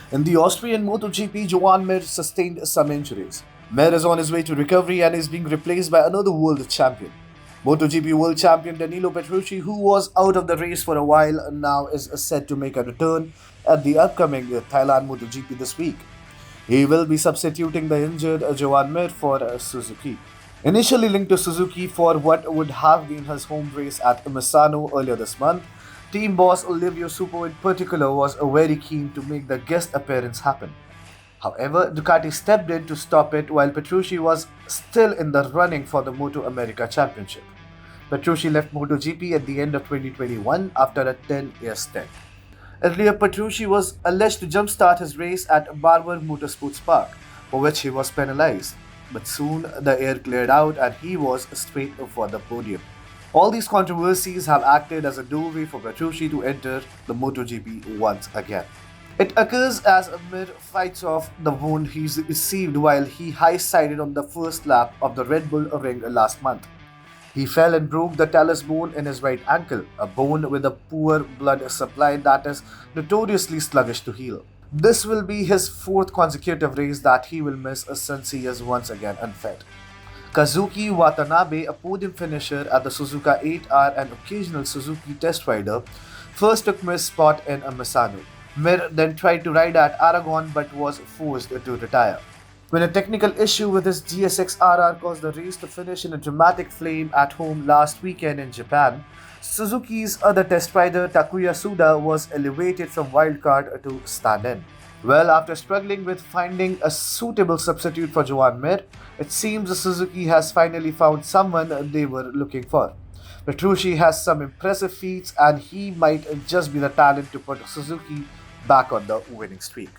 In the Austrian MotoGP, Joan Mir sustained some injuries. Mir is on his way to recovery and is being replaced by another world champion. MotoGP world champion Danilo Petrucci, who was out of the race for a while, now is set to make a return at the upcoming Thailand MotoGP this week. He will be substituting the injured Joan Mir for Suzuki. Initially linked to Suzuki for what would have been his home race at Misano earlier this month, team boss Livio Supo in particular was very keen to make the guest appearance happen. However, Ducati stepped in to stop it while Petrucci was still in the running for the Moto America Championship. Petrucci left MotoGP at the end of 2021 after a 10-year stint. Earlier, Petrucci was alleged to jumpstart his race at Barber Motorsports Park, for which he was penalized. But soon the air cleared out and he was straight for the podium. All these controversies have acted as a doorway for Petrucci to enter the MotoGP once again. It occurs as Mir fights off the wound he received while he high-sided on the first lap of the Red Bull Ring last month. He fell and broke the talus bone in his right ankle, a bone with a poor blood supply that is notoriously sluggish to heal. This will be his fourth consecutive race that he will miss since he is once again unfit. Kazuki Watanabe, a podium finisher at the Suzuka 8R and occasional Suzuki test rider, first took Mir's spot in Misano. Mir then tried to ride at Aragon but was forced to retire. When a technical issue with his GSX-RR caused the race to finish in a dramatic flame at home last weekend in Japan, Suzuki's other test rider Takuya Suda was elevated from wildcard to stand-in. Well, after struggling with finding a suitable substitute for Joan Mir, it seems Suzuki has finally found someone they were looking for. Petrucci has some impressive feats and he might just be the talent to put Suzuki back on the winning streak.